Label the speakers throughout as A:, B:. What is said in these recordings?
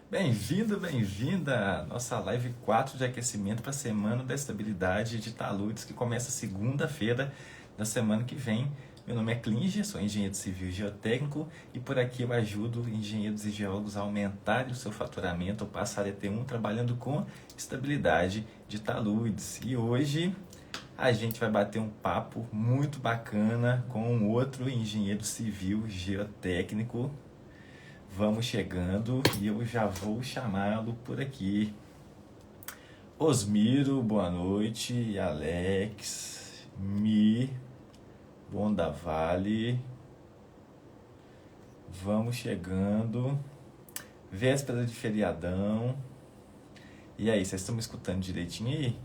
A: Bem-vindo, bem-vinda à nossa live 4 de aquecimento para a Semana da Estabilidade de Taludes, que começa segunda-feira da semana que vem. Meu nome é Klinger, sou engenheiro civil e geotécnico e por aqui eu ajudo engenheiros e geólogos a aumentarem o seu faturamento ou passarem a ter trabalhando com estabilidade de taludes. E hoje a gente vai bater um papo muito bacana com um outro engenheiro civil geotécnico. Vamos chegando e eu já vou chamá-lo por aqui. Osmiro, boa noite. Alex, Bondavale. Vamos chegando. Véspera de feriadão. E aí, vocês estão me escutando direitinho aí?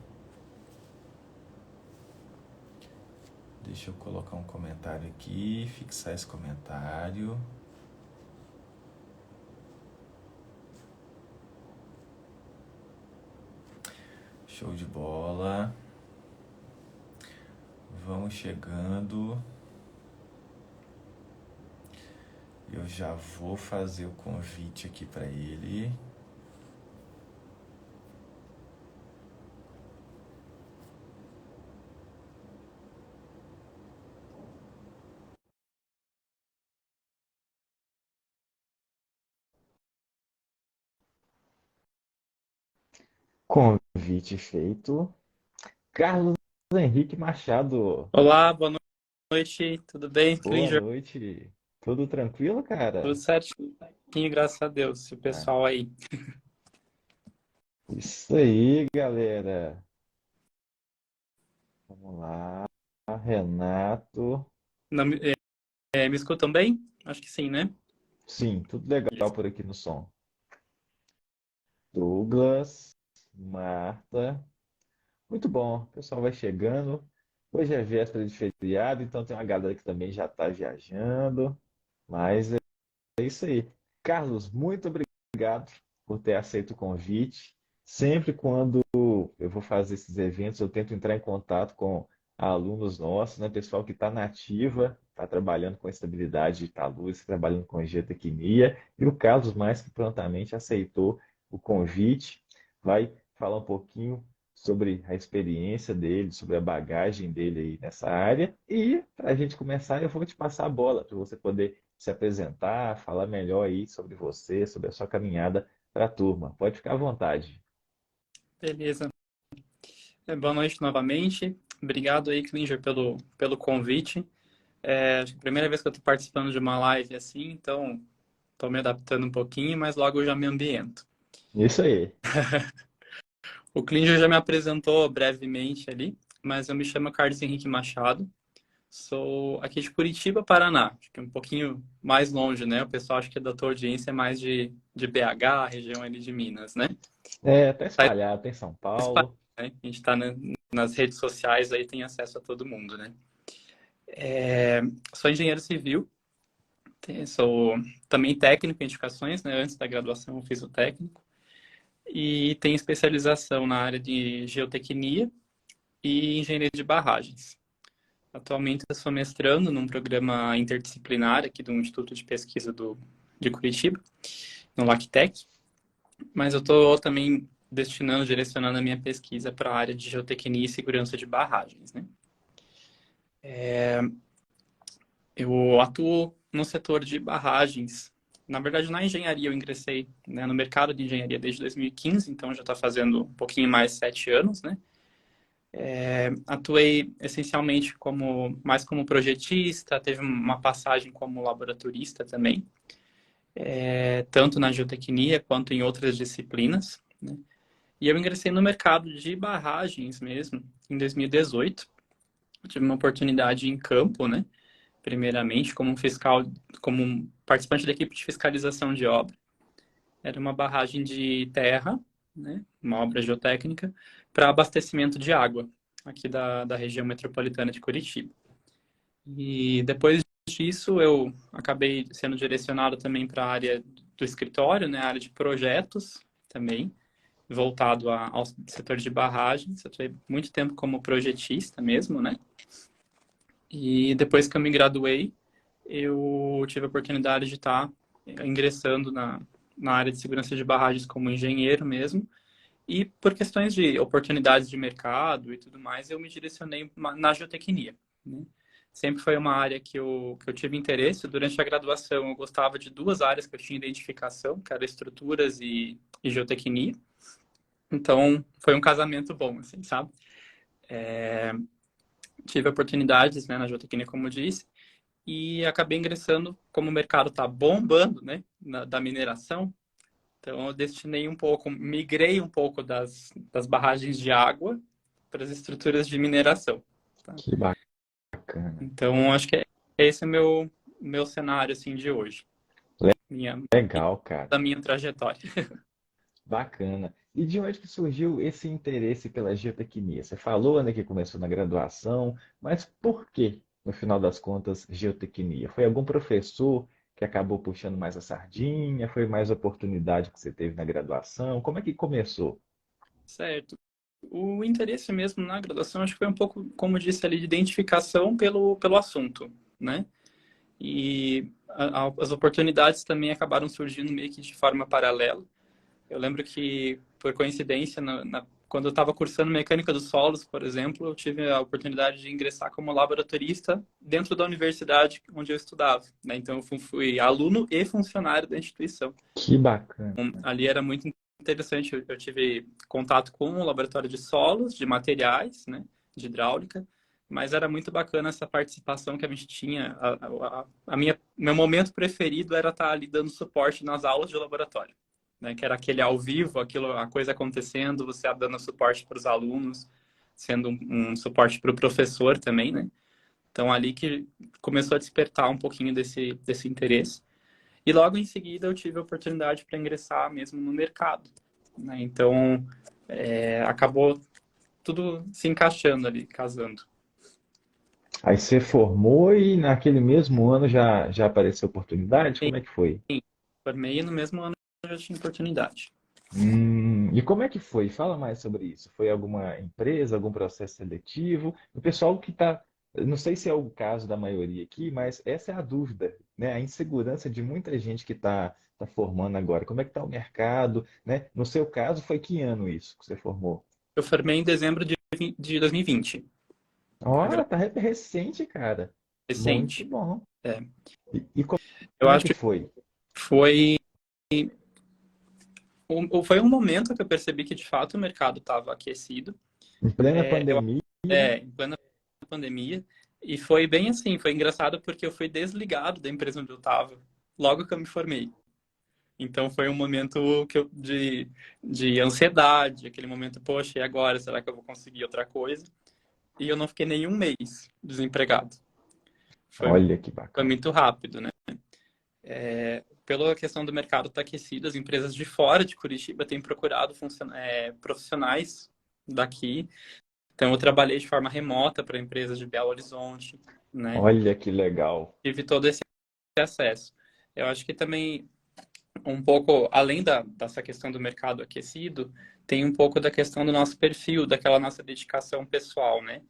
A: Deixa eu colocar um comentário aqui, fixar esse comentário. Show de bola. Vamos chegando. Eu já vou fazer o convite aqui para ele. Convite feito. Carlos Henrique Machado.
B: Olá, boa noite, tudo bem,
A: Boa
B: Klinger?
A: noite. Tudo tranquilo,
B: Tudo
A: cara?
B: certinho, graças a Deus. E o
A: Ah,
B: pessoal aí?
A: isso aí, galera. Vamos lá. Renato.
B: Não, me escutam bem? Acho que sim, né?
A: Sim, tudo legal
B: Beleza.
A: por aqui no som. Douglas, Marta. Muito bom. O pessoal vai chegando. Hoje é véspera de feriado, então tem uma galera que também já está viajando. Mas é isso aí. Carlos, muito obrigado por ter aceito o convite. Sempre quando eu vou fazer esses eventos, eu tento entrar em contato com alunos nossos, né? Pessoal que está na ativa, está trabalhando com estabilidade de taludes, trabalhando com geotecnia. E o Carlos, mais que prontamente, aceitou o convite. Vai falar um pouquinho sobre a experiência dele, sobre a bagagem dele aí nessa área. E para a gente começar, eu vou te passar a bola para você poder se apresentar, falar melhor aí sobre você, sobre a sua caminhada para a turma. Pode ficar à vontade.
B: Beleza. Boa noite novamente. Obrigado aí, Klinger, pelo convite. Acho que é a primeira vez que eu estou participando de uma live assim, então estou me adaptando um pouquinho, mas logo eu já me ambiento.
A: Isso aí.
B: O Klinger já me apresentou brevemente ali, mas eu me chamo Carlos Henrique Machado. Sou aqui de Curitiba, Paraná. Acho que é um pouquinho mais longe, né? O pessoal acha que da tua audiência é mais de BH, região ali de Minas, né?
A: É, tá
B: Tá
A: espalhado, tem São
B: espalhado,
A: Paulo.
B: né? A gente está nas redes sociais, aí tem acesso a todo mundo, né? Sou engenheiro civil, sou também técnico em edificações, né? Antes da graduação eu fiz o técnico. E tenho especialização na área de geotecnia e engenharia de barragens. Atualmente eu sou mestrando num programa interdisciplinar aqui do Instituto de Pesquisa de Curitiba, no LACTEC, mas eu estou também destinando, direcionando a minha pesquisa para a área de geotecnia e segurança de barragens, né? Eu atuo no setor de barragens. Na verdade, na engenharia eu ingressei, né, no mercado de engenharia desde 2015, então já está fazendo um pouquinho mais de 7 anos, né? Atuei essencialmente mais como projetista, teve uma passagem como laboratorista também, tanto na geotecnia quanto em outras disciplinas, né? E eu ingressei no mercado de barragens mesmo em 2018. Eu tive uma oportunidade em campo, né? Primeiramente, como um fiscal, como um participante da equipe de fiscalização de obra. Era uma barragem de terra, né? Uma obra geotécnica, para abastecimento de água aqui da região metropolitana de Curitiba. E depois disso, eu acabei sendo direcionado também para a área do escritório, né? A área de projetos também, voltado ao setor de barragens. Eu tive muito tempo como projetista mesmo, né? E depois que eu me graduei, eu tive a oportunidade de estar ingressando na área de segurança de barragens como engenheiro mesmo. E por questões de oportunidades de mercado e tudo mais, eu me direcionei na geotecnia, né? Sempre foi uma área que eu tive interesse. Durante a graduação, eu gostava de duas áreas que eu tinha identificação, que eram estruturas e geotecnia. Então, foi um casamento bom, assim, sabe? Tive oportunidades, né, na geotecnia, como eu disse, e acabei ingressando, como o mercado está bombando, né, da mineração. Então, eu destinei um pouco, migrei um pouco das barragens de água para as estruturas de mineração, tá?
A: Que bacana.
B: Então, acho que esse é o meu cenário, assim, de hoje, minha,
A: Legal, cara.
B: da minha trajetória.
A: Bacana. E de onde que surgiu esse interesse pela geotecnia? Você falou, né, que começou na graduação, mas por que, no final das contas, geotecnia? Foi algum professor que acabou puxando mais a sardinha? Foi mais oportunidade que você teve na graduação? Como é que começou?
B: Certo. O interesse mesmo na graduação, acho que foi um pouco, como eu disse ali, de identificação pelo assunto, né? E as oportunidades também acabaram surgindo meio que de forma paralela. Eu lembro que, por coincidência, quando eu estava cursando mecânica dos solos, por exemplo, eu tive a oportunidade de ingressar como laboratorista dentro da universidade onde eu estudava, né? Então, eu fui aluno e funcionário da instituição.
A: Que bacana.
B: Ali era muito interessante. Eu tive contato com o laboratório de solos, de materiais, né, de hidráulica, mas era muito bacana essa participação que a gente tinha. Meu momento preferido era estar ali dando suporte nas aulas de laboratório, né, que era aquele ao vivo, aquilo, a coisa acontecendo, você dando suporte para os alunos, sendo um suporte para o professor também, né? Então, ali que começou a despertar um pouquinho desse interesse. E logo em seguida eu tive a oportunidade para ingressar mesmo no mercado, né? Então, acabou tudo se encaixando ali, casando.
A: Aí você formou e naquele mesmo ano já apareceu oportunidade?
B: Sim,
A: Como é que foi?
B: formei e no mesmo ano eu já tinha oportunidade.
A: E como é que foi? Fala mais sobre isso. Foi alguma empresa, algum processo seletivo? O pessoal que está, não sei se é o caso da maioria aqui, mas essa é a dúvida, né? A insegurança de muita gente que está formando agora. Como é que está o mercado, né? No seu caso, foi que ano isso que você formou?
B: Eu formei em dezembro de 2020, a
A: Ó,
B: gra-
A: tá recente, cara. Muito
B: recente.
A: bom.
B: É.
A: E
B: Eu
A: como é
B: acho
A: que
B: que
A: foi?
B: foi, foi um momento que eu percebi que de fato o mercado estava aquecido.
A: Em plena
B: É, eu,
A: pandemia?
B: em plena pandemia. E foi bem assim, foi engraçado porque eu fui desligado da empresa onde eu estava logo que eu me formei. Então foi um momento de ansiedade, aquele momento, poxa, e agora? Será que eu vou conseguir outra coisa? E eu não fiquei nenhum mês desempregado. Foi,
A: Olha que
B: foi
A: bacana.
B: muito rápido, né? Pela questão do mercado estar aquecido, as empresas de fora de Curitiba têm procurado profissionais daqui. Então eu trabalhei de forma remota para empresas de Belo Horizonte, né?
A: Olha que legal.
B: Tive todo esse acesso. Eu acho que também um pouco, além dessa questão do mercado aquecido, tem um pouco da questão do nosso perfil, daquela nossa dedicação pessoal, né?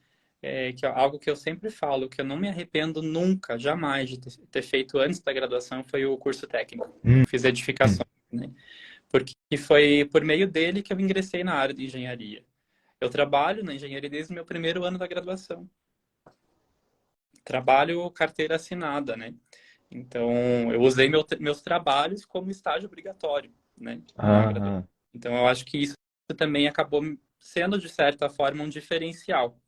B: Que é algo que eu sempre falo, que eu não me arrependo nunca, jamais, de ter feito antes da graduação, foi o curso técnico.
A: Hum,
B: Fiz edificação, né? Porque foi por meio dele que eu ingressei na área de engenharia. Eu trabalho na engenharia desde o meu primeiro ano da graduação. Trabalho carteira assinada, né? Então, eu usei meus trabalhos como estágio obrigatório, né, na graduação.
A: aham.
B: Então, eu acho que isso também acabou sendo, de certa forma, um diferencial,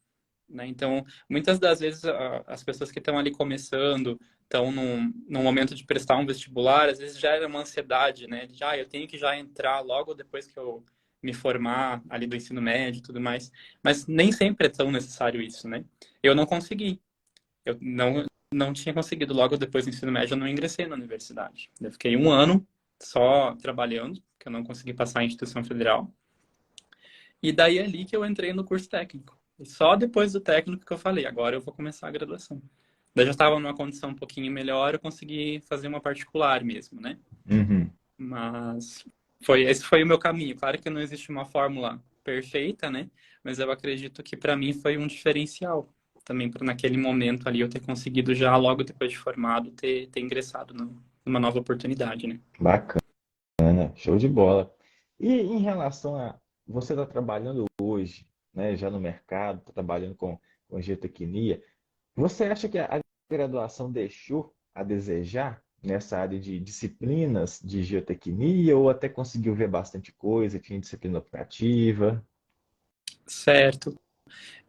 B: né? Então, muitas das vezes, as pessoas que estão ali começando, estão num momento de prestar um vestibular, às vezes gera uma ansiedade, né? De, eu tenho que já entrar logo depois que eu me formar ali do ensino médio e tudo mais. Mas nem sempre é tão necessário isso, né? Eu não consegui. Eu não tinha conseguido. Logo depois do ensino médio, eu não ingressei na universidade. Eu fiquei um ano só trabalhando, que eu não consegui passar em instituição federal. E daí é ali que eu entrei no curso técnico. E só depois do técnico que eu falei, agora eu vou começar a graduação. Daí eu já estava numa condição um pouquinho melhor, eu consegui fazer uma particular mesmo, né?
A: Uhum.
B: Mas esse foi o meu caminho. Claro que não existe uma fórmula perfeita, né? Mas eu acredito que para mim foi um diferencial também por naquele momento ali eu ter conseguido já logo depois de formado ter ingressado numa nova oportunidade, né?
A: Bacana. Show de bola. E em relação a você está trabalhando hoje, né, já no mercado, está trabalhando com geotecnia, você acha que a graduação deixou a desejar nessa área de disciplinas de geotecnia ou até conseguiu ver bastante coisa, tinha disciplina optativa?
B: Certo.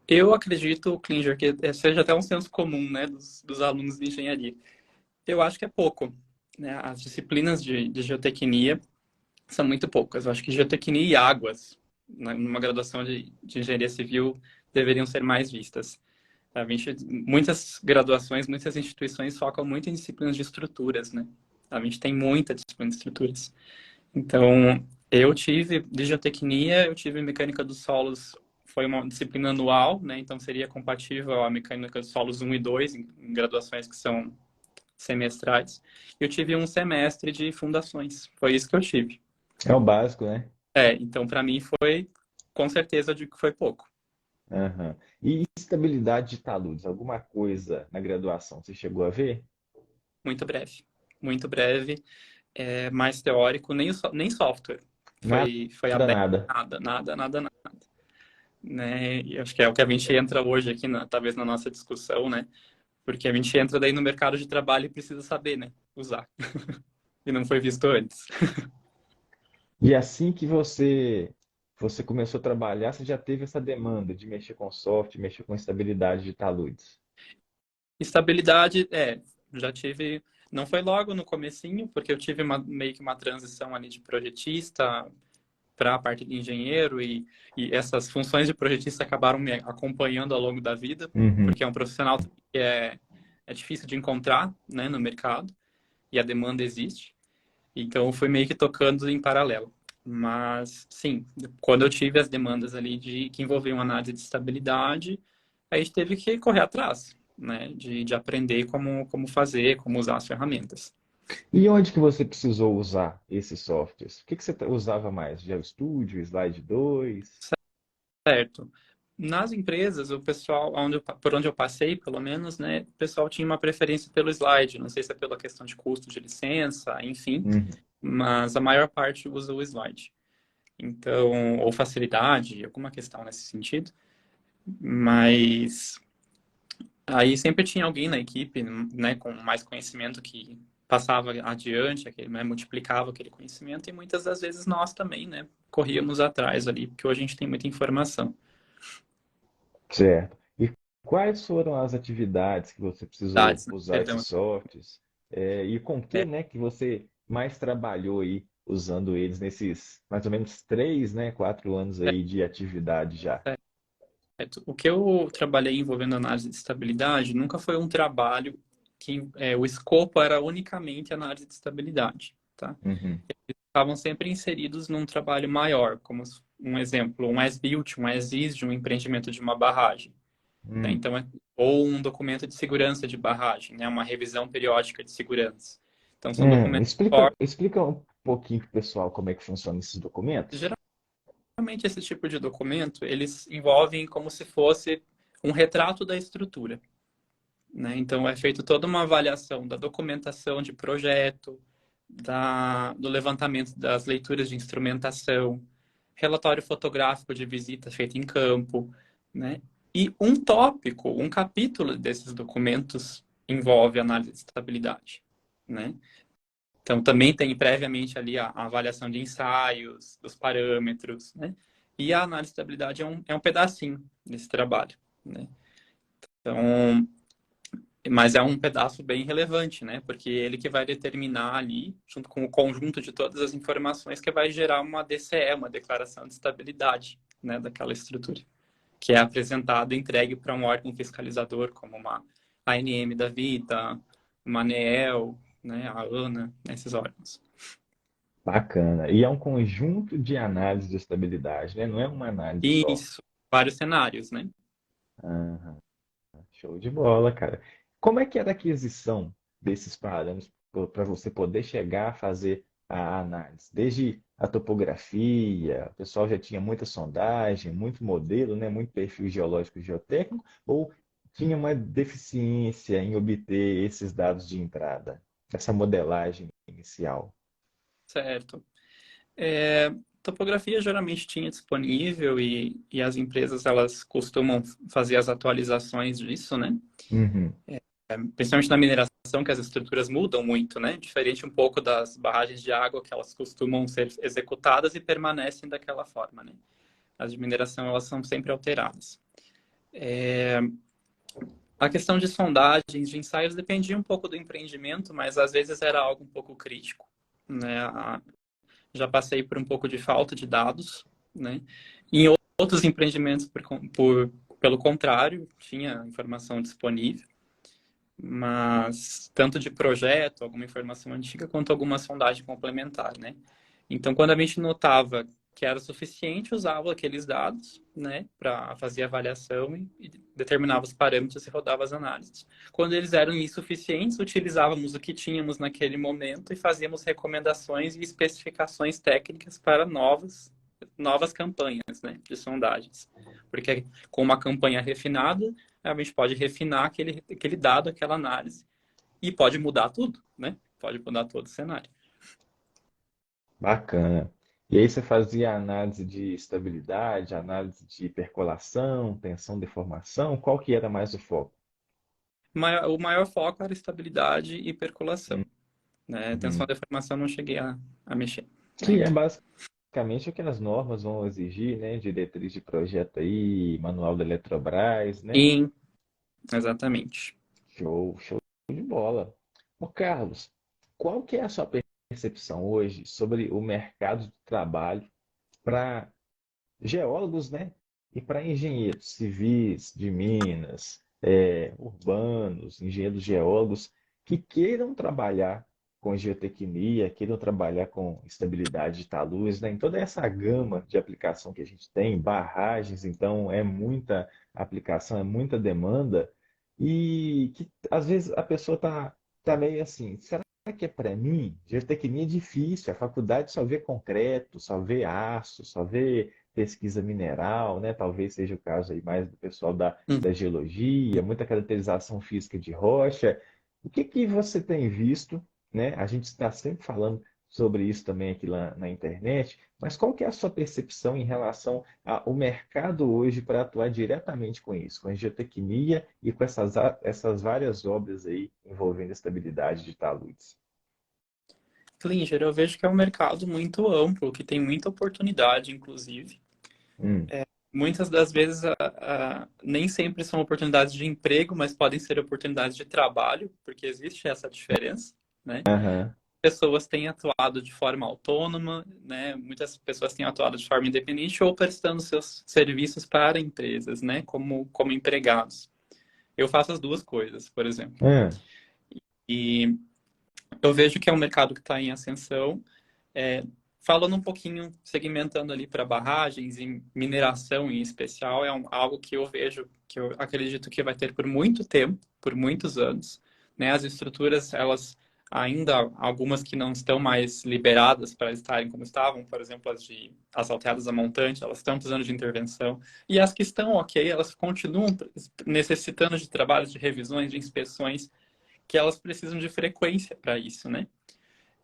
B: Eu acredito, Klinger, que seja até um senso comum, né, dos alunos de engenharia. Eu acho que é pouco, né? As disciplinas de geotecnia são muito poucas. Eu acho que geotecnia e águas, numa graduação de engenharia civil, deveriam ser mais vistas. Muitas graduações, muitas instituições focam muito em disciplinas de estruturas, né? A gente tem muita disciplina de estruturas. Então, de geotecnia, eu tive mecânica dos solos, foi uma disciplina anual, né? Então, seria compatível à mecânica dos solos 1 e 2, em graduações que são semestrais. Eu tive um semestre de fundações, foi isso que eu tive.
A: É o básico, né?
B: Então, para mim, foi, com certeza, eu digo que foi pouco.
A: Aham. E estabilidade de taludes, alguma coisa na graduação você chegou a ver?
B: Muito breve. Muito breve, mais teórico, nem software.
A: Nada,
B: Foi aberto,
A: nada.
B: nada. Né? E acho que é o que a gente entra hoje aqui, talvez na nossa discussão, né? Porque a gente entra daí no mercado de trabalho e precisa saber, né? Usar. E não foi visto antes.
A: E assim que você começou a trabalhar, você já teve essa demanda de mexer com software, mexer com estabilidade de taludes.
B: Estabilidade, já tive. Não foi logo no comecinho, porque eu tive meio que uma transição ali de projetista para a parte de engenheiro e essas funções de projetista acabaram me acompanhando ao longo da vida,
A: Uhum.
B: porque é um profissional que é difícil de encontrar, né, no mercado e a demanda existe. Então, eu fui meio que tocando em paralelo. Mas, sim, quando eu tive as demandas ali que envolviam análise de estabilidade, a gente teve que correr atrás, né? De aprender como fazer, como usar as ferramentas.
A: E onde que você precisou usar esses softwares? O que que você usava mais? GeoStudio, Slide 2?
B: Certo. Nas empresas, o pessoal, por onde eu passei, pelo menos, né, o pessoal tinha uma preferência pelo slide. Não sei se é pela questão de custo de licença, enfim,
A: Uhum.
B: mas a maior parte usa o slide. Então, ou facilidade, alguma questão nesse sentido. Mas aí sempre tinha alguém na equipe, né, com mais conhecimento que passava adiante, né, multiplicava aquele conhecimento, e muitas das vezes nós também, né, corríamos atrás ali, porque hoje a gente tem muita informação.
A: Certo. E quais foram as atividades que você precisou
B: Né?
A: usar esses
B: Perdão.
A: softwares? E com que,
B: É,
A: né, que você mais trabalhou aí usando eles nesses mais ou menos 3, né, 4 anos aí de atividade já?
B: o que eu trabalhei envolvendo análise de estabilidade nunca foi um trabalho que o escopo era unicamente análise de estabilidade, tá?
A: Uhum.
B: Estavam sempre inseridos num trabalho maior, como um exemplo, um as-built, um as-is de um empreendimento de uma barragem, né?
A: Hum.
B: Então, ou um documento de segurança de barragem, né? Uma revisão periódica de segurança. Então, são documentos
A: Explica um pouquinho pro pessoal como é que funcionam esses documentos.
B: geralmente esse tipo de documento, eles envolvem como se fosse um retrato da estrutura, né? Então, é feito toda uma avaliação da documentação de projeto, do levantamento das leituras de instrumentação, relatório fotográfico de visita feita em campo, né? E um tópico, um capítulo desses documentos envolve análise de estabilidade, né? Então, também tem previamente ali a avaliação de ensaios, dos parâmetros, né? E a análise de estabilidade é um pedacinho desse trabalho, né? Então, mas é um pedaço bem relevante, né? Porque é ele que vai determinar ali, junto com o conjunto de todas as informações, que vai gerar uma DCE, uma declaração de estabilidade, né, daquela estrutura, que é apresentada e entregue para um órgão fiscalizador, como uma ANM da vida, uma ANEEL, né, a ANA, esses órgãos.
A: Bacana. E é um conjunto de análise de estabilidade, né? Não é uma análise só.
B: Isso, vários cenários, né?
A: Aham. Show de bola, cara. Como é que era a aquisição desses parâmetros para você poder chegar a fazer a análise? Desde a topografia, o pessoal já tinha muita sondagem, muito modelo, né? Muito perfil geológico e geotécnico, ou tinha uma deficiência em obter esses dados de entrada, essa modelagem inicial?
B: Certo. É, topografia geralmente tinha disponível e as empresas elas costumam fazer as atualizações disso, né?
A: Uhum.
B: Principalmente na mineração, que as estruturas mudam muito, né? Diferente um pouco das barragens de água, que elas costumam ser executadas e permanecem daquela forma, né? As de mineração, elas são sempre alteradas. A questão de sondagens, de ensaios, dependia um pouco do empreendimento, mas às vezes era algo um pouco crítico, né? Já passei por um pouco de falta de dados, né? Em outros empreendimentos, pelo contrário, tinha informação disponível, mas tanto de projeto, alguma informação antiga, quanto alguma sondagem complementar, né? Então, quando a gente notava que era suficiente, usava aqueles dados, né, para fazer a avaliação e determinava os parâmetros e rodava as análises. Quando eles eram insuficientes, utilizávamos o que tínhamos naquele momento e fazíamos recomendações e especificações técnicas para novas campanhas, né, de sondagens. Porque com uma campanha refinada, a gente pode refinar aquele dado, aquela análise, e pode mudar tudo, né? Pode mudar todo o cenário.
A: Bacana. E aí você fazia análise de estabilidade, análise de percolação, tensão, deformação, qual que era mais o foco?
B: O maior foco era estabilidade e percolação, né? Tensão
A: Uhum.
B: e deformação não cheguei a mexer, né?
A: Que é basicamente o que as normas vão exigir, né? Diretriz de projeto aí, manual da Eletrobras, né?
B: E, exatamente.
A: Show, show de bola. Ô Carlos, qual que é a sua percepção hoje sobre o mercado de trabalho para geólogos, né? E para engenheiros civis de Minas, urbanos, engenheiros geólogos que queiram trabalhar com geotecnia, queiram trabalhar com estabilidade de talus, né? Em toda essa gama de aplicação que a gente tem, barragens, então é muita aplicação, é muita demanda, e que às vezes a pessoa tá meio assim, será que é para mim? Geotecnia é difícil, a faculdade só vê concreto, só vê aço, só vê pesquisa mineral, né? Talvez seja o caso aí mais do pessoal da geologia, muita caracterização física de rocha. O que que você tem visto, né? A gente está sempre falando sobre isso também aqui lá na internet, mas qual que é a sua percepção em relação ao mercado hoje para atuar diretamente com isso, com a geotecnia e com essas várias obras aí envolvendo estabilidade de taludes?
B: Klinger, eu vejo que é um mercado muito amplo, que tem muita oportunidade, inclusive.
A: Hum,
B: Muitas das vezes, nem sempre são oportunidades de emprego, mas podem ser oportunidades de trabalho, porque existe essa diferença, né?
A: aham,
B: Pessoas têm atuado de forma autônoma, né? Muitas pessoas têm atuado de forma independente ou prestando seus serviços para empresas, né? Como empregados. Eu faço as duas coisas, por exemplo.
A: ah,
B: E eu vejo que é um mercado que está em ascensão. É, falando um pouquinho, segmentando ali para barragens e mineração em especial, algo que eu vejo, que eu acredito que vai ter por muito tempo, por muitos anos, né? As estruturas, elas ainda, algumas que não estão mais liberadas para estarem como estavam, por exemplo, as alteadas a montante, elas estão precisando de intervenção, e as que estão ok, elas continuam necessitando de trabalhos de revisões, de inspeções, que elas precisam de frequência para isso, né?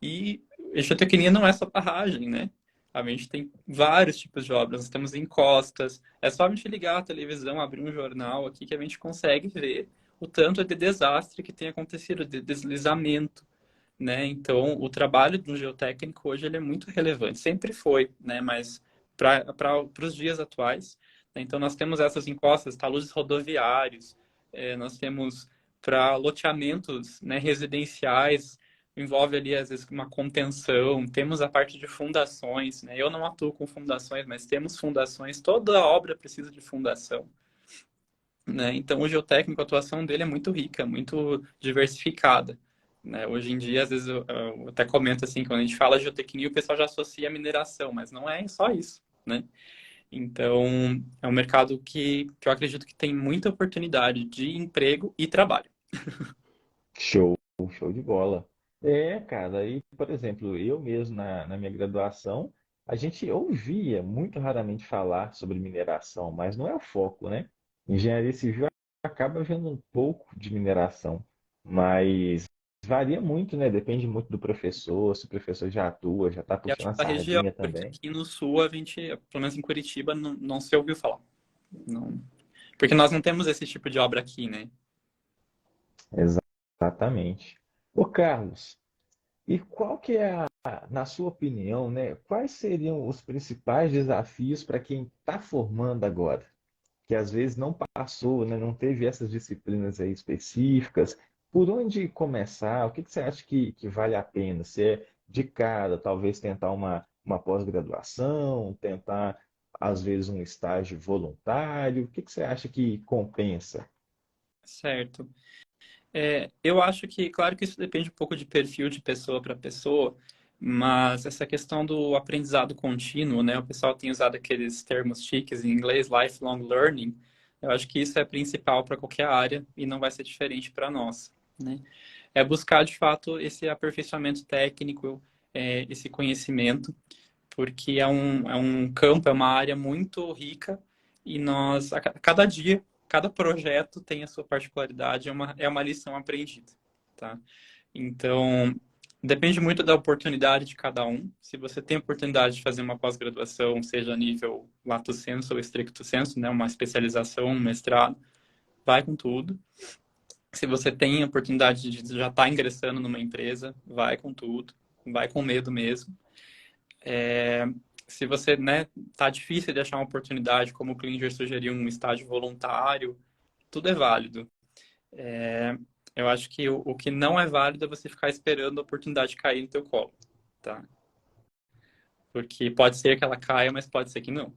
B: E geotecnia não é só barragem, né? A gente tem vários tipos de obras. Nós temos encostas. É só a gente ligar a televisão, abrir um jornal aqui que a gente consegue ver o tanto de desastre que tem acontecido, de deslizamento, né? Então, o trabalho do geotécnico hoje ele é muito relevante. Sempre foi, né? Mas para os dias atuais, né? Então, nós temos essas encostas, taludes rodoviários, nós temos para loteamentos, né, residenciais, envolve ali, às vezes, uma contenção, temos a parte de fundações, né? Eu não atuo com fundações, mas temos fundações, toda obra precisa de fundação, né? Então, o geotécnico, a atuação dele é muito rica, muito diversificada, né? Hoje em dia, às vezes, eu até comento assim, quando a gente fala geotecnia, o pessoal já associa a mineração, mas não é só isso, né? Então, é um mercado que eu acredito que tem muita oportunidade de emprego e trabalho.
A: show, show de bola. É, cara, aí, por exemplo, eu mesmo na minha graduação, a gente ouvia muito raramente falar sobre mineração, mas não é o foco, né? Engenharia civil acaba vendo um pouco de mineração, mas varia muito, né? Depende muito do professor, se o professor já atua, já está
B: E acho
A: puxando a
B: que da região,
A: sardinha
B: porque
A: também.
B: aqui no sul a gente, pelo menos em Curitiba, não se ouviu falar. Não, porque nós não temos esse tipo de obra aqui, né?
A: Exatamente. Ô, Carlos, e qual que é na sua opinião, né? Quais seriam os principais desafios para quem está formando agora? Que às vezes não passou, né? Não teve essas disciplinas aí específicas. Por onde começar? O que que você acha que vale a pena? Se é de cara, talvez tentar uma pós-graduação, tentar, às vezes, um estágio voluntário. O que que você acha que compensa?
B: Certo. Eu acho que, claro que isso depende um pouco de perfil de pessoa para pessoa, mas essa questão do aprendizado contínuo, né? O pessoal tem usado aqueles termos chiques em inglês, lifelong learning. Eu acho que isso é principal para qualquer área e não vai ser diferente para nós, né? É buscar, de fato, esse aperfeiçoamento técnico, esse conhecimento, porque é um campo, é uma área muito rica e nós, a cada dia, cada projeto tem a sua particularidade, é uma lição aprendida, tá? Então, depende muito da oportunidade de cada um. Se você tem a oportunidade de fazer uma pós-graduação, seja a nível lato sensu ou stricto sensu, né, uma especialização, um mestrado, vai com tudo. Se você tem a oportunidade de já estar ingressando numa empresa, vai com tudo, vai com medo mesmo. É, se você, né, tá difícil de achar uma oportunidade, como o Klinger sugeriu, um estágio voluntário, tudo é válido. É, eu acho que o que não é válido é você ficar esperando a oportunidade cair no teu colo, tá? Porque pode ser que ela caia, mas pode ser que não,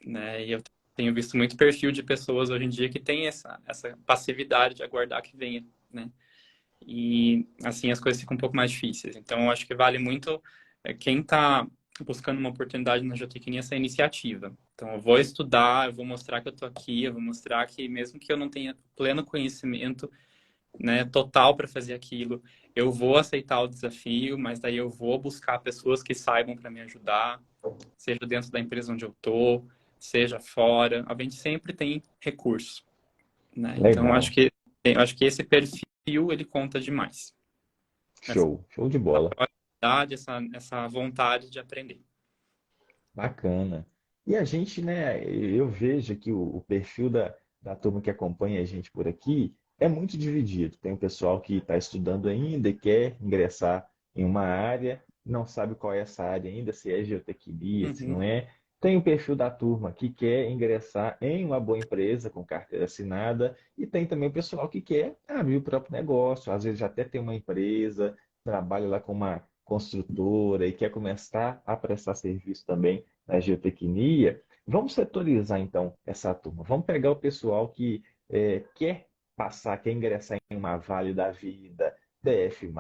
B: né? E eu tenho visto muito perfil de pessoas hoje em dia que tem essa passividade de aguardar que venha, né? E assim as coisas ficam um pouco mais difíceis. Então, eu acho que vale muito quem está buscando uma oportunidade na geotecnia essa iniciativa. Então, eu vou estudar, eu vou mostrar que eu estou aqui, eu vou mostrar que mesmo que eu não tenha pleno conhecimento, né, total para fazer aquilo, eu vou aceitar o desafio, mas daí eu vou buscar pessoas que saibam para me ajudar, seja dentro da empresa onde eu estou, seja fora. A gente sempre tem recurso, né? Então,
A: Legal.
B: eu acho que esse perfil ele conta demais. Essa
A: Show. Show de bola.
B: curiosidade, essa vontade de aprender.
A: Bacana. E a gente, né, eu vejo que o perfil da turma que acompanha a gente por aqui é muito dividido. Tem o pessoal que está estudando ainda e quer ingressar em uma área, não sabe qual é essa área ainda, se é geotecnia, se
B: Uhum.
A: não é. Tem o perfil da turma que quer ingressar em uma boa empresa com carteira assinada, e tem também o pessoal que quer abrir o próprio negócio, às vezes já até tem uma empresa, trabalha lá com uma construtora e quer começar a prestar serviço também na geotecnia. Vamos setorizar então essa turma. Vamos pegar o pessoal que quer passar, quer ingressar em uma Vale da Vida, DF+,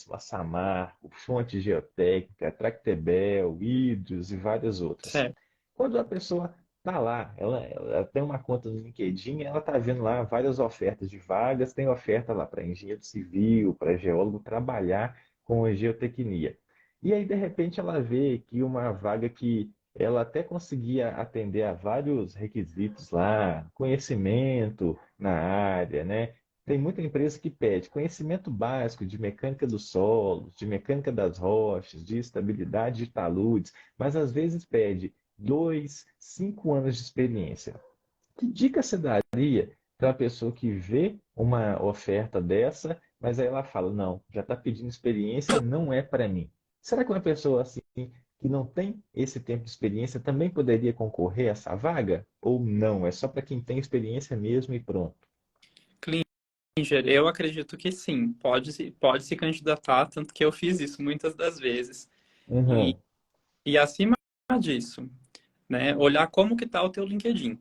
A: uma Samarco, Fonte Geotécnica, Tractebel, Hidros e várias outras.
B: Certo.
A: Quando a pessoa está lá, ela tem uma conta no LinkedIn, ela está vendo lá várias ofertas de vagas, tem oferta lá para engenheiro civil, para geólogo trabalhar com a geotecnia. E aí, de repente, ela vê que uma vaga que ela até conseguia atender a vários requisitos lá, conhecimento na área, né? Tem muita empresa que pede conhecimento básico de mecânica dos solos, de mecânica das rochas, de estabilidade de taludes, mas às vezes pede 2, 5 anos de experiência. Que dica você daria para a pessoa que vê uma oferta dessa, mas aí ela fala, não, já está pedindo experiência, não é para mim. Será que uma pessoa assim que não tem esse tempo de experiência também poderia concorrer a essa vaga? Ou não? É só para quem tem experiência mesmo e pronto.
B: Klinger, eu acredito que sim, pode se candidatar, tanto que eu fiz isso muitas das vezes. E,
A: Uhum.
B: e acima disso, né, olhar como que está o teu LinkedIn,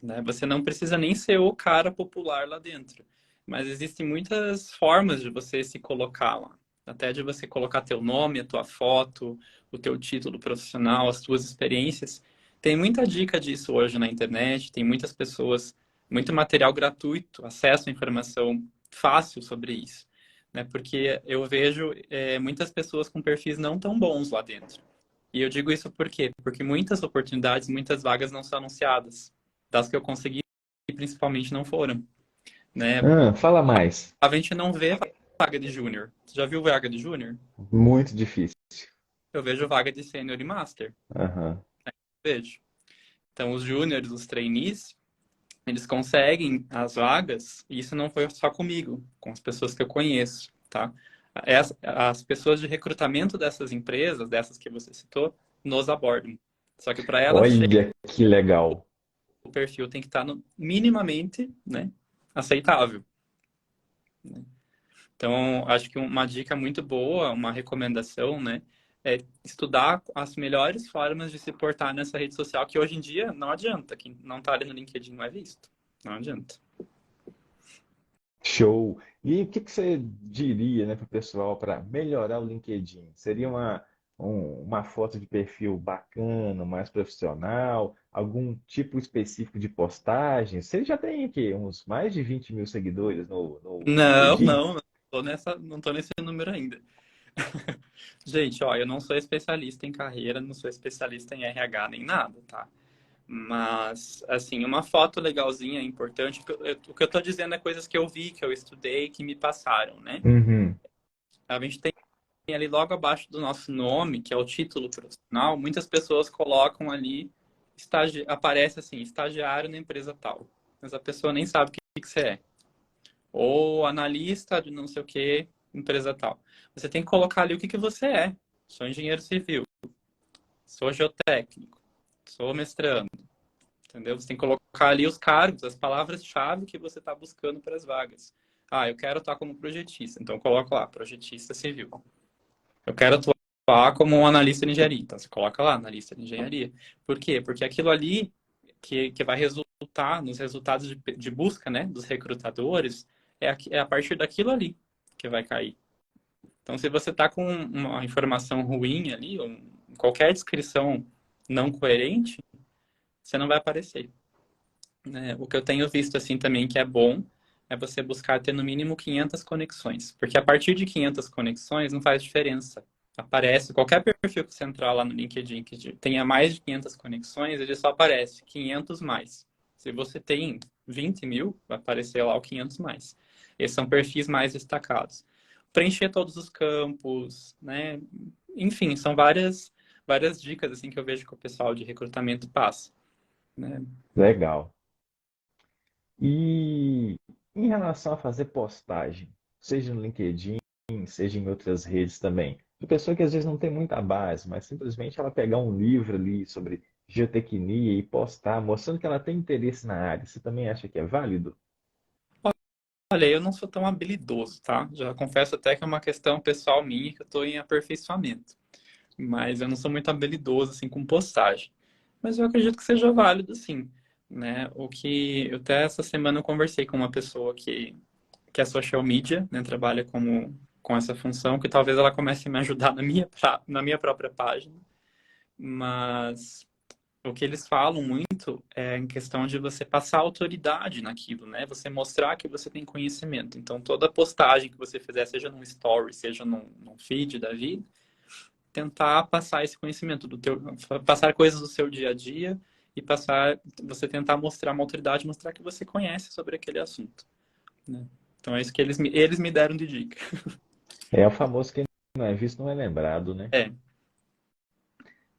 B: né? Você não precisa nem ser o cara popular lá dentro, mas existem muitas formas de você se colocar lá. Até de você colocar teu nome, a tua foto, o teu título profissional, as tuas experiências. Tem muita dica disso hoje na internet, tem muitas pessoas, muito material gratuito, acesso à informação fácil sobre isso, né? Porque eu vejo muitas pessoas com perfis não tão bons lá dentro. E eu digo isso por quê? Porque muitas oportunidades, muitas vagas não são anunciadas. Das que eu consegui, principalmente não foram, né?
A: Fala mais.
B: A gente não vê, vaga de júnior. Você já viu vaga de júnior?
A: Muito difícil.
B: Eu vejo vaga de sênior e master.
A: Aham.
B: Vejo. Então, os júniores, os trainees, eles conseguem as vagas, e isso não foi só comigo, com as pessoas que eu conheço, tá? As pessoas de recrutamento dessas empresas, dessas que você citou, nos abordam. Só que para elas chegar,
A: Olha que legal.
B: o perfil tem que estar minimamente, né, aceitável. Então, acho que uma dica muito boa, uma recomendação, né, é estudar as melhores formas de se portar nessa rede social, que hoje em dia não adianta. Quem não está ali no LinkedIn não é visto. Não adianta.
A: Show. E o que que você diria, né, para o pessoal para melhorar o LinkedIn? Seria uma foto de perfil bacana, mais profissional, algum tipo específico de postagem? Você já tem aqui uns mais de 20 mil seguidores no
B: Não,
A: LinkedIn?
B: não, não tô nesse número ainda. Gente, ó, eu não sou especialista em carreira, não sou especialista em RH nem nada, tá? Mas, assim, uma foto legalzinha é importante. O que eu tô dizendo é coisas que eu vi, que eu estudei, que me passaram, né?
A: Uhum.
B: A gente tem ali logo abaixo do nosso nome, que é o título profissional, muitas pessoas colocam ali, aparece assim, estagiário na empresa tal. Mas a pessoa nem sabe o que você é. Ou analista de não sei o que, empresa tal. Você tem que colocar ali o que você é. Sou engenheiro civil, sou geotécnico, sou mestrando, entendeu? Você tem que colocar ali os cargos, as palavras-chave que você está buscando para as vagas. Ah, eu quero atuar como projetista, então coloca lá, projetista civil. Eu quero atuar como um analista de engenharia, então você coloca lá, analista de engenharia. Por quê? Porque aquilo ali que vai resultar nos resultados de busca, né, dos recrutadores, é a partir daquilo ali que vai cair. Então, se você está com uma informação ruim ali, ou qualquer descrição não coerente, você não vai aparecer, né? O que eu tenho visto assim também que é bom é você buscar ter no mínimo 500 conexões, porque a partir de 500 conexões não faz diferença. Aparece qualquer perfil que você entrar lá no LinkedIn que tenha mais de 500 conexões, ele só aparece 500 mais. Se você tem 20 mil, vai aparecer lá o 500 mais. Esses são perfis mais destacados. Preencher todos os campos, né? Enfim, são várias dicas assim que eu vejo que o pessoal de recrutamento passa, né?
A: Legal. E em relação a fazer postagem, seja no LinkedIn, seja em outras redes também, de pessoa que às vezes não tem muita base, mas simplesmente ela pegar um livro ali sobre geotecnia e postar, mostrando que ela tem interesse na área, você também acha que é válido?
B: Olha, eu não sou tão habilidoso, tá? Já confesso até que é uma questão pessoal minha que eu estou em aperfeiçoamento. Mas eu não sou muito habilidoso, assim, com postagem. Mas eu acredito que seja válido, sim, né? O que eu até essa semana eu conversei com uma pessoa que é social media, né? Trabalha com essa função, que talvez ela comece a me ajudar na minha própria página. Mas o que eles falam muito é em questão de você passar autoridade naquilo, né? Você mostrar que você tem conhecimento. Então, toda postagem que você fizer, seja num story, seja num feed da vida, tentar passar esse conhecimento passar coisas do seu dia a dia e você tentar mostrar uma autoridade, mostrar que você conhece sobre aquele assunto, né? Então, é isso que eles me deram de dica.
A: É o famoso quem não é visto não é lembrado, né?
B: É,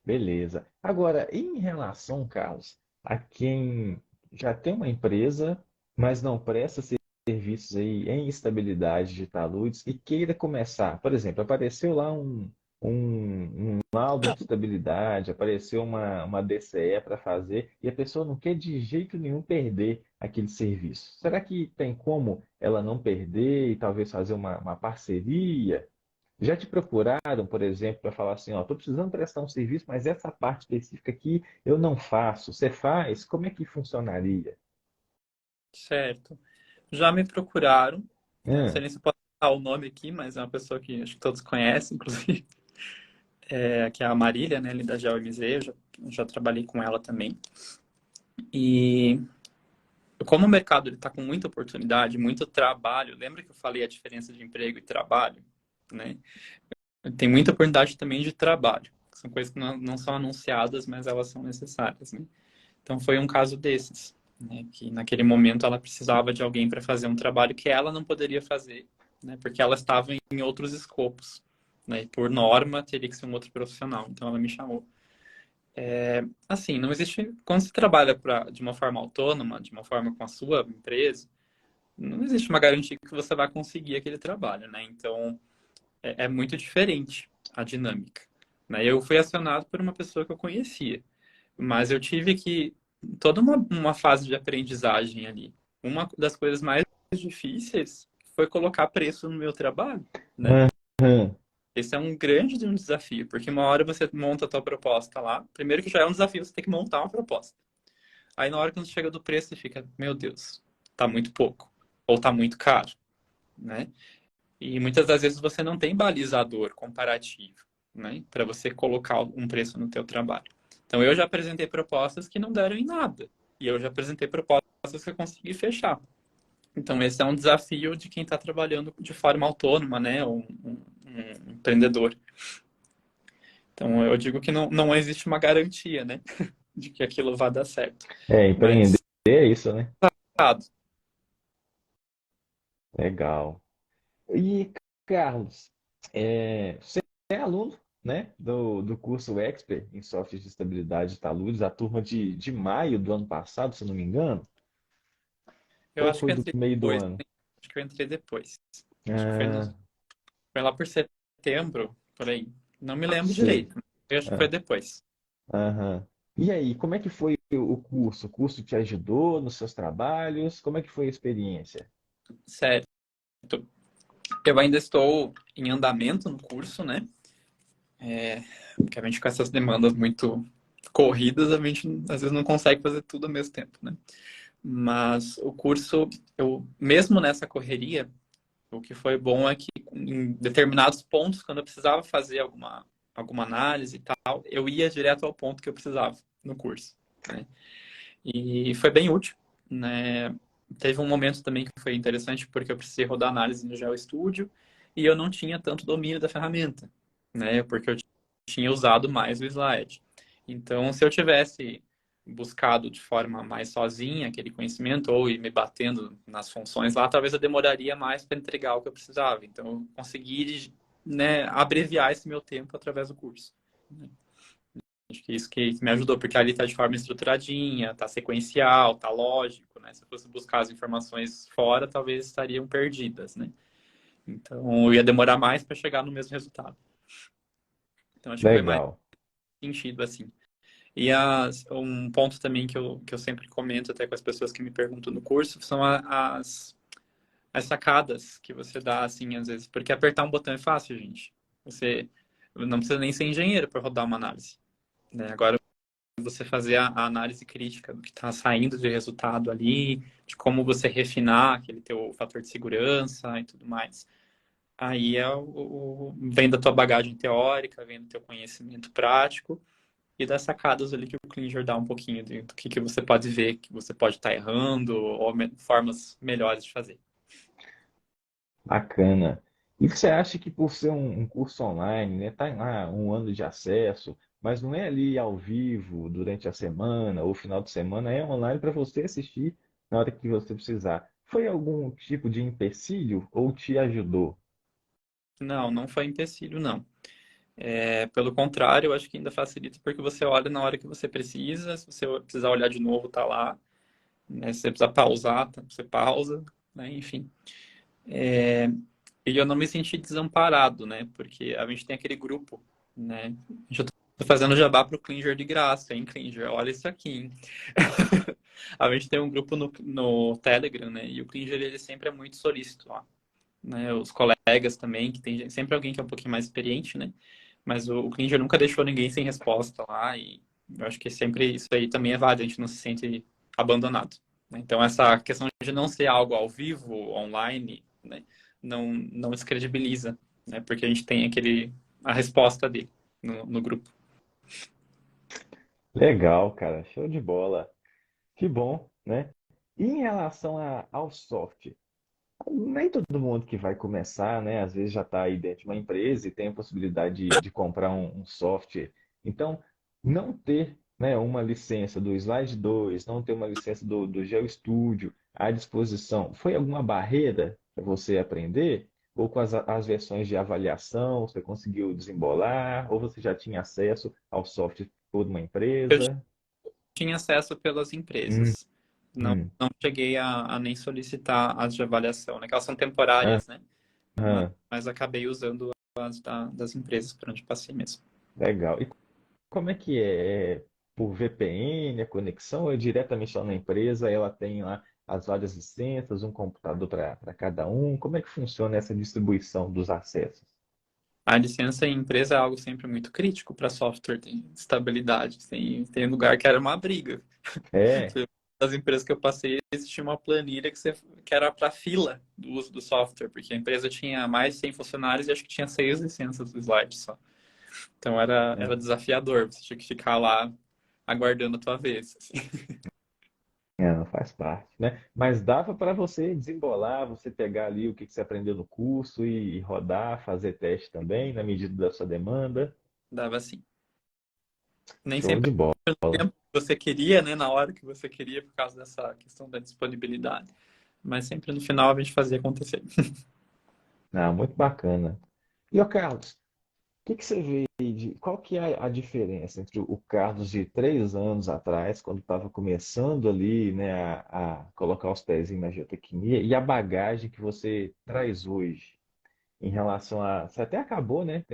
A: Beleza. Agora, em relação, Carlos, a quem já tem uma empresa, mas não presta serviços aí em estabilidade de taludes e queira começar, por exemplo, apareceu lá um laudo de estabilidade, apareceu uma DCE para fazer e a pessoa não quer de jeito nenhum perder aquele serviço. Será que tem como ela não perder e talvez fazer uma parceria? Já te procuraram, por exemplo, para falar assim, ó, estou precisando prestar um serviço, mas essa parte específica aqui eu não faço. Você faz? Como é que funcionaria?
B: certo. Já me procuraram, né? Não sei
A: Hum,
B: nem se eu posso falar o nome aqui, mas é uma pessoa que acho que todos conhecem, inclusive, que é a Marília, né, ali da GeoMZ, eu já trabalhei com ela também. E como o mercado está com muita oportunidade, muito trabalho, lembra que eu falei a diferença de emprego e trabalho, né? Tem muita oportunidade também de trabalho. São coisas que não são anunciadas, mas elas são necessárias, né? Então foi um caso desses, né? Que naquele momento ela precisava de alguém para fazer um trabalho que ela não poderia fazer né? Porque ela estava em outros escopos, né? E por norma teria que ser um outro profissional. Então ela me chamou. Assim, não existe. Quando você trabalha de uma forma autônoma, de uma forma com a sua empresa, não existe uma garantia que você vai conseguir aquele trabalho, né? Então é muito diferente a dinâmica, né? Eu fui acionado por uma pessoa que eu conhecia, mas eu tive que toda uma fase de aprendizagem ali. Uma das coisas mais difíceis foi colocar preço no meu trabalho, né?
A: Aham.
B: Esse é um grande desafio, porque uma hora você monta a tua proposta lá, primeiro que já é um desafio, você tem que montar uma proposta. Aí na hora que você chega do preço, você fica, meu Deus, tá muito pouco, ou tá muito caro, né? E muitas das vezes você não tem balizador comparativo, né, para você colocar um preço no teu trabalho. Então eu já apresentei propostas que não deram em nada, e eu já apresentei propostas que eu consegui fechar. Então esse é um desafio de quem está trabalhando de forma autônoma, né, um empreendedor. Então eu digo que não existe uma garantia, né, de que aquilo vai dar certo.
A: Empreender
B: Mas,
A: é isso, né?
B: claro,
A: Legal. E, Carlos, você é aluno, né, do curso Expert em Software de Estabilidade de Taludes, a turma de maio do ano passado, se eu não me engano,
B: eu
A: ou
B: acho que
A: foi
B: eu
A: do
B: entrei
A: meio do
B: depois,
A: ano?
B: acho que eu entrei depois. Acho que
A: Ah,
B: foi lá por setembro, por aí. Não me lembro
A: sei.
B: direito. Eu acho que foi
A: Ah,
B: depois.
A: aham. E aí, como é que foi o curso? O curso te ajudou nos seus trabalhos? Como é que foi a experiência?
B: Certo. Eu ainda estou em andamento no curso, né? Porque a gente com essas demandas muito corridas, a gente às vezes não consegue fazer tudo ao mesmo tempo, né? Mas o curso, eu mesmo nessa correria, o que foi bom é que em determinados pontos, quando eu precisava fazer alguma análise e tal, eu ia direto ao ponto que eu precisava no curso, né? E foi bem útil, né? Teve um momento também que foi interessante porque eu precisei rodar análise no GeoStudio e eu não tinha tanto domínio da ferramenta, né? Porque eu tinha usado mais o Slide. Então, se eu tivesse buscado de forma mais sozinha aquele conhecimento ou ir me batendo nas funções lá, talvez eu demoraria mais para entregar o que eu precisava. Então, eu consegui, né, abreviar esse meu tempo através do curso. Acho que isso que me ajudou, porque ali tá de forma estruturadinha, tá sequencial, tá lógico, né? Se eu fosse buscar as informações fora, talvez estariam perdidas, né? Então, eu ia demorar mais para chegar no mesmo resultado. Então, acho que foi mais
A: Legal.
B: sentido, assim. E um ponto também que eu sempre comento até com as pessoas que me perguntam no curso são as sacadas que você dá, assim, às vezes. Porque apertar um botão é fácil, gente. Você não precisa nem ser engenheiro para rodar uma análise, né? Agora, você fazer a análise crítica do que está saindo de resultado ali, de como você refinar aquele teu fator de segurança e tudo mais. Aí vem da tua bagagem teórica, vem do teu conhecimento prático e das sacadas ali que o Klinger dá um pouquinho do que você pode ver, que você pode estar errando ou formas melhores de fazer.
A: Bacana. E você acha que por ser um curso online, né, tá lá um ano de acesso, mas não é ali ao vivo durante a semana ou final de semana, é online para você assistir na hora que você precisar. Foi algum tipo de empecilho ou te ajudou?
B: Não foi empecilho, não. Pelo contrário, eu acho que ainda facilita porque você olha na hora que você precisa, se você precisar olhar de novo, tá lá, né? Se você precisar pausar, você pausa, né? Enfim. E eu não me senti desamparado, né? Porque a gente tem aquele grupo, né? Eu tô fazendo jabá pro Klinger de graça, hein, Klinger? Olha isso aqui, hein? A gente tem um grupo no Telegram, né? E o Klinger, ele sempre é muito solícito lá, né? Os colegas também, que tem sempre alguém que é um pouquinho mais experiente, né? Mas o Klinger nunca deixou ninguém sem resposta lá e eu acho que sempre isso aí também é válido, a gente não se sente abandonado, né? Então essa questão de não ser algo ao vivo, online, né? Não descredibiliza, né? Porque a gente tem a resposta dele no grupo.
A: Legal, cara, show de bola. Que bom, né? E em relação ao software, nem todo mundo que vai começar, né? Às vezes já está aí dentro de uma empresa e tem a possibilidade de comprar um software. Então, não ter, né, uma licença do Slide 2, não ter uma licença do GeoStudio à disposição, foi alguma barreira para você aprender? ou com as versões de avaliação, você conseguiu desembolar, ou você já tinha acesso ao software de toda uma
B: Eu
A: empresa?
B: tinha acesso pelas
A: Hum,
B: empresas. Não,
A: hum,
B: não cheguei a nem solicitar as de avaliação, né? Que elas são temporárias, né?
A: aham,
B: Mas acabei usando as das empresas por onde passei mesmo.
A: legal. E como é que é? É por VPN, a conexão, ou é diretamente lá na empresa, ela tem lá as várias licenças, um computador para cada um? Como é que funciona essa distribuição dos acessos?
B: A licença em empresa é algo sempre muito crítico para software, tem estabilidade. Tem lugar que era uma briga.
A: É,
B: Das empresas que eu passei, existia uma planilha que era para fila do uso do software, porque a empresa tinha mais de 100 funcionários e acho que tinha 6 licenças do slide só. Então era desafiador, você tinha que ficar lá aguardando a tua vez, assim.
A: não faz parte, né? Mas dava para você desembolar, você pegar ali o que que você aprendeu no curso e rodar, fazer teste também, na medida da sua demanda.
B: Dava assim. Nem
A: Show
B: sempre
A: de bola.
B: no tempo que você queria, né? Na hora que você queria, por causa dessa questão da disponibilidade. Mas sempre no final a gente fazia acontecer.
A: Ah, muito bacana. E, ô Carlos, o que que você vê aí qual que é a diferença entre o Carlos de 3 anos atrás, quando estava começando ali, né, a colocar os pezinhos na geotecnia, e a bagagem que você traz hoje em relação a... Você até acabou, né?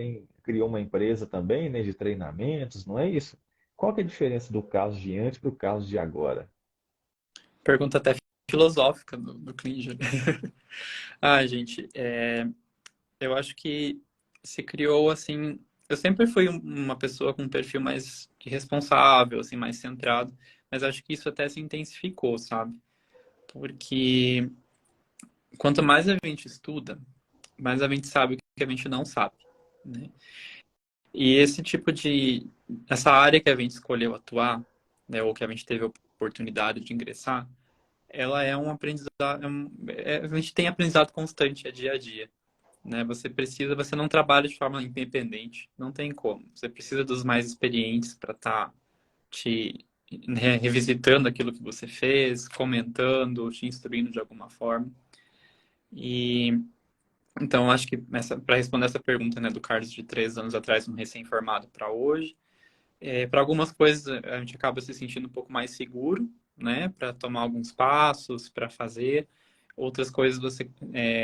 A: Criou uma empresa também, né, de treinamentos, não é isso? Qual que é a diferença do Carlos de antes para o Carlos de agora?
B: Pergunta até filosófica do Klinger. Ah, gente, eu acho que se criou assim. Eu sempre fui uma pessoa com um perfil mais responsável, assim, mais centrado, mas acho que isso até se intensificou, sabe? Porque quanto mais a gente estuda, mais a gente sabe o que a gente não sabe, né? E esse tipo de. Essa área que a gente escolheu atuar, né, ou que a gente teve a oportunidade de ingressar, ela é um aprendizado. A gente tem aprendizado constante, é dia a dia. Né? Você não trabalha de forma independente, não tem como. Você precisa dos mais experientes para estar te revisitando aquilo que você fez, comentando, te instruindo de alguma forma. E então acho que para responder essa pergunta, né, do Carlos de 3 anos atrás, um recém-formado para hoje, para algumas coisas a gente acaba se sentindo um pouco mais seguro, né, para tomar alguns passos, para fazer. Outras coisas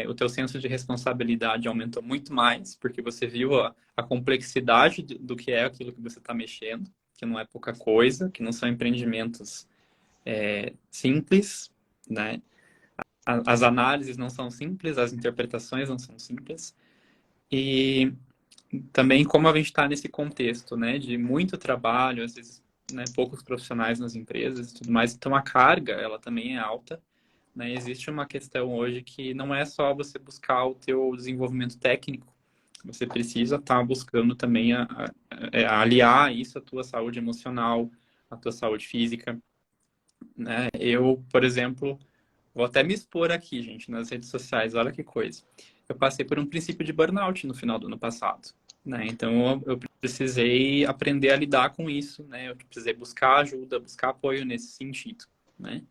B: o teu senso de responsabilidade aumentou muito mais, porque você viu a complexidade do que é aquilo que você está mexendo, que não é pouca coisa, que não são empreendimentos simples, né? As análises não são simples, as interpretações não são simples. E também como a gente está nesse contexto, né, de muito trabalho, às vezes, né, poucos profissionais nas empresas e tudo mais, então a carga, ela também é alta, né? Existe uma questão hoje que não é só você buscar o teu desenvolvimento técnico, você precisa estar buscando também a aliar isso à tua saúde emocional, à tua saúde física, né? Eu, por exemplo, vou até me expor aqui, gente, nas redes sociais, olha que coisa. Eu passei por um princípio de burnout no final do ano passado, né? Então eu precisei aprender a lidar com isso, né? Eu precisei buscar ajuda, buscar apoio nesse sentido, né?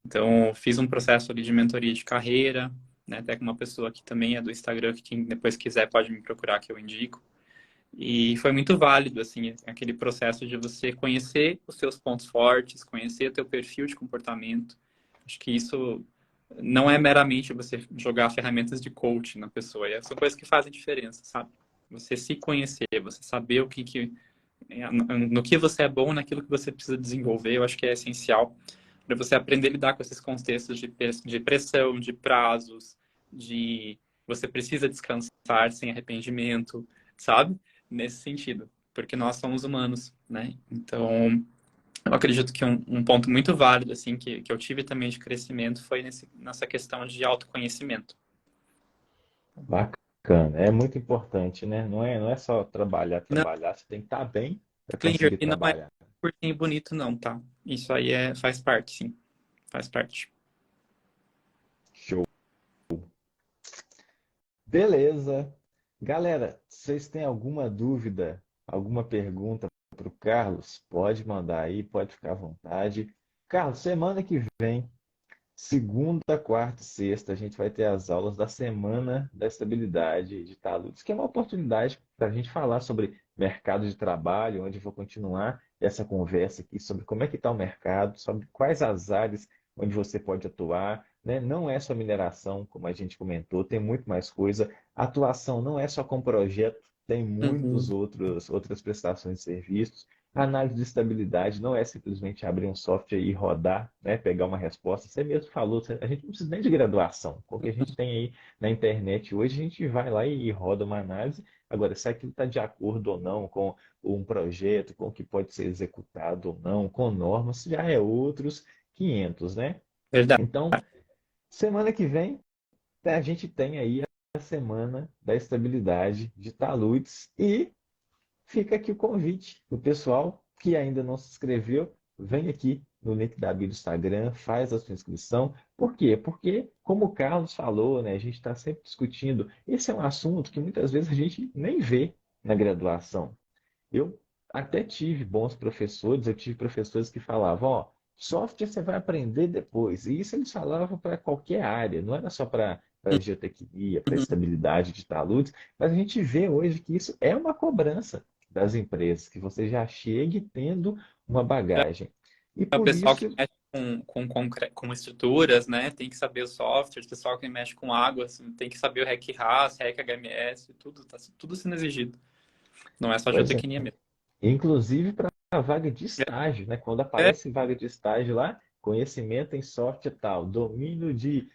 B: Então fiz um processo ali de mentoria de carreira, né? Até com uma pessoa que também é do Instagram, que quem depois quiser pode me procurar que eu indico. E foi muito válido, assim, aquele processo de você conhecer os seus pontos fortes, conhecer o teu perfil de comportamento. Acho que isso não é meramente você jogar ferramentas de coach na pessoa, são coisas que fazem diferença, sabe? Você se conhecer, você saber no que você é bom, naquilo que você precisa desenvolver, eu acho que é essencial para você aprender a lidar com esses contextos de pressão, de prazos, de você precisa descansar sem arrependimento, sabe? Nesse sentido, porque nós somos humanos, né? Então, eu acredito que um ponto muito válido, assim, que eu tive também de crescimento foi nessa questão de autoconhecimento.
A: Bacana, é muito importante, né? Não é só trabalhar,
B: Não,
A: trabalhar, você tem que estar bem para
B: Klinger,
A: conseguir
B: e não é
A: trabalhar.
B: curtinho e bonito, não, tá? Isso aí faz parte, sim. Faz parte.
A: Show. Beleza. Galera, vocês têm alguma dúvida, alguma pergunta para o Carlos? Pode mandar aí, pode ficar à vontade. Carlos, semana que vem segunda, quarta e sexta, a gente vai ter as aulas da Semana da Estabilidade de Taludes, que é uma oportunidade para a gente falar sobre mercado de trabalho, onde eu vou continuar essa conversa aqui sobre como é que está o mercado, sobre quais as áreas onde você pode atuar, né? Não é só mineração, como a gente comentou, tem muito mais coisa. A atuação não é só com projeto, tem muitos
B: Uhum.
A: outras prestações de serviços. A análise de estabilidade não é simplesmente abrir um software e rodar, né, pegar uma resposta. Você mesmo falou, a gente não precisa nem de graduação. Com o que a gente tem aí na internet hoje, a gente vai lá e roda uma análise. Agora, se aquilo está de acordo ou não com um projeto, com o que pode ser executado ou não, com normas, já é outros 500, né?
B: Verdade.
A: Então, semana que vem, a gente tem aí a Semana da Estabilidade de Taludes e fica aqui o convite. O pessoal que ainda não se inscreveu, vem aqui no link da bio do Instagram, faz a sua inscrição. Por quê? Porque, como o Carlos falou, né, a gente está sempre discutindo, esse é um assunto que muitas vezes a gente nem vê na graduação. Eu até tive bons professores, eu tive professores que falavam, ó, software você vai aprender depois. E isso eles falavam para qualquer área, não era só para geotecnia, para
B: Uhum.
A: estabilidade de taludes, mas a gente vê hoje que isso é uma cobrança das empresas, que você já chegue tendo uma bagagem. E
B: É o
A: por
B: pessoal
A: isso
B: que
A: que
B: mexe com estruturas, né? Tem que saber os softwares, o pessoal que mexe com água, assim, tem que saber o REC-RAS, REC-HMS, tudo, tá tudo sendo exigido. Não é só
A: pois é,
B: geotecnia mesmo.
A: inclusive para a vaga de estágio, né? Quando
B: É,
A: aparece vaga de estágio lá, conhecimento em software tal, domínio de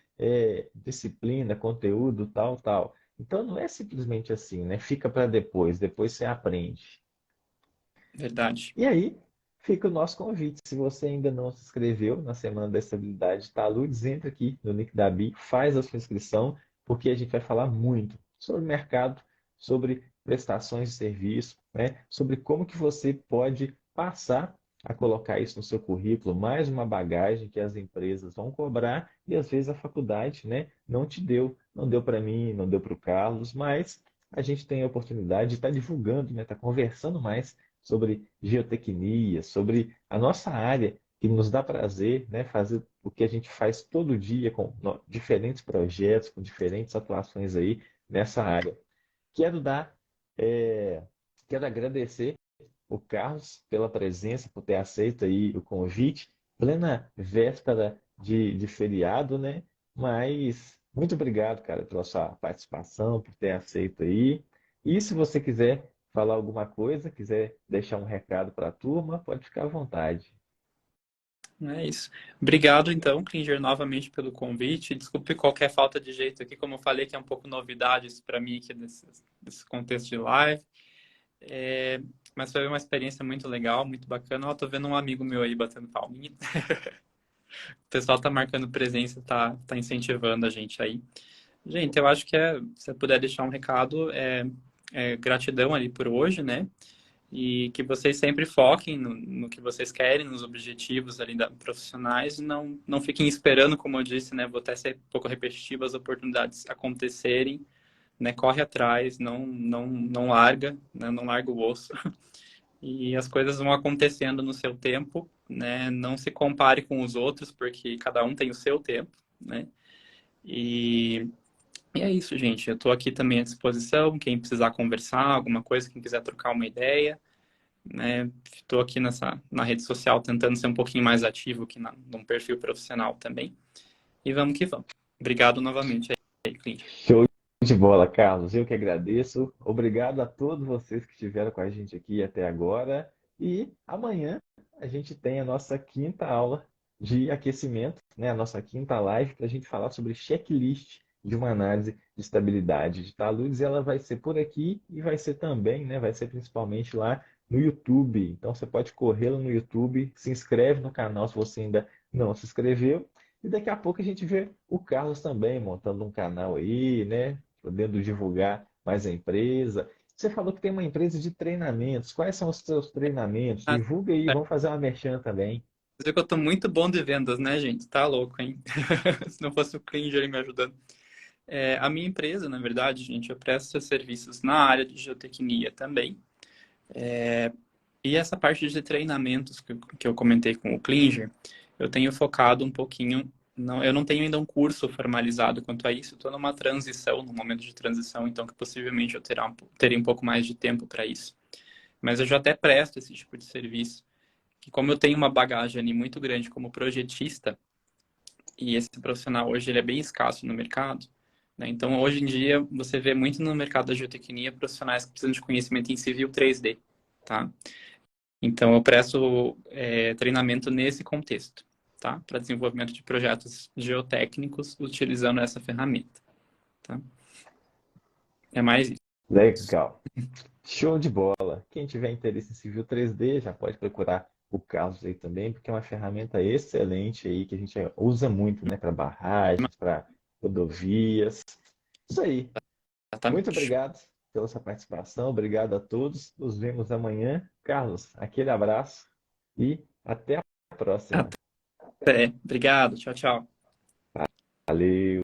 A: disciplina, conteúdo tal, tal. Então não é simplesmente assim, né? Fica para depois, depois você aprende.
B: verdade.
A: E aí fica o nosso convite. Se você ainda não se inscreveu na Semana da Estabilidade Taludes, entra aqui no link da Bi, faz a sua inscrição, porque a gente vai falar muito sobre mercado, sobre prestações de serviço, né? Sobre como que você pode passar a colocar isso no seu currículo, mais uma bagagem que as empresas vão cobrar e às vezes a faculdade, né, não te deu, não deu para mim, não deu para o Carlos, mas a gente tem a oportunidade de estar divulgando, né, estar conversando mais sobre geotecnia, sobre a nossa área, que nos dá prazer, né, fazer o que a gente faz todo dia com diferentes projetos, com diferentes atuações aí nessa área. Quero dar, é, quero agradecer o Carlos pela presença, por ter aceito aí o convite, plena véspera de feriado, né? Mas muito obrigado, cara, pela sua participação, por ter aceito aí. E se você quiser falar alguma coisa, quiser deixar um recado para a turma, pode ficar à vontade.
B: É isso. Obrigado, então, Klinger, novamente pelo convite. Desculpe qualquer falta de jeito aqui, como eu falei, que é um pouco novidade isso para mim aqui nesse contexto de live. É, mas foi uma experiência muito legal, muito bacana. Ó, tô vendo um amigo meu aí batendo palminha. O pessoal tá marcando presença, tá incentivando a gente aí. Gente, eu acho que se eu puder deixar um recado, gratidão ali por hoje, né? E que vocês sempre foquem no que vocês querem, nos objetivos ali profissionais, e não fiquem esperando, como eu disse, né? Vou até ser um pouco repetitivo, as oportunidades acontecerem, né? Corre atrás, não larga, né? Não larga o osso. E as coisas vão acontecendo no seu tempo, né? Não se compare com os outros, porque cada um tem o seu tempo, né? E, e é isso, gente. Eu estou aqui também à disposição. Quem precisar conversar, alguma coisa, quem quiser trocar uma ideia, né? Estou aqui na rede social tentando ser um pouquinho mais ativo aqui num perfil profissional também. E vamos que vamos. Obrigado novamente aí, Clint.
A: Show de bola, Carlos. Eu que agradeço. Obrigado a todos vocês que estiveram com a gente aqui até agora. E amanhã a gente tem a nossa quinta aula de aquecimento, né? A nossa quinta live para a gente falar sobre checklist de uma análise de estabilidade de taludes. E ela vai ser por aqui e vai ser também, né? Vai ser principalmente lá no YouTube. Então você pode correr lá no YouTube, se inscreve no canal se você ainda não se inscreveu. E daqui a pouco a gente vê o Carlos também montando um canal aí, né? Podendo divulgar mais a empresa. Você falou que tem uma empresa de treinamentos. Quais são os seus treinamentos?
B: Ah,
A: Divulga aí, vamos fazer uma merchan também.
B: dizer que eu tô muito bom de vendas, né, gente? Tá louco, hein? Se não fosse o Klinger me ajudando. A minha empresa, na verdade, gente, eu presto serviços na área de geotecnia também. E essa parte de treinamentos que eu comentei com o Klinger, eu tenho focado um pouquinho Não, eu não tenho ainda um curso formalizado quanto a isso. Estou numa transição, num momento de transição, então que possivelmente eu teria um pouco mais de tempo para isso. Mas eu já até presto esse tipo de serviço, que como eu tenho uma bagagem ali muito grande como projetista, e esse profissional hoje ele é bem escasso no mercado, né? Então hoje em dia você vê muito no mercado da geotecnia profissionais que precisam de conhecimento em civil 3D, tá? Então, eu presto treinamento nesse contexto, tá? Para desenvolvimento de projetos geotécnicos utilizando essa ferramenta, tá? É mais isso.
A: Legal. Show de bola. Quem tiver interesse em Civil 3D já pode procurar o Carlos aí também, porque é uma ferramenta excelente aí que a gente usa muito, né, para barragens, para rodovias. Isso aí. Muito
B: Exatamente.
A: obrigado pela sua participação. Obrigado a todos. Nos vemos amanhã. Carlos, aquele abraço e até a próxima.
B: Até. Obrigado. Tchau, tchau.
A: Valeu.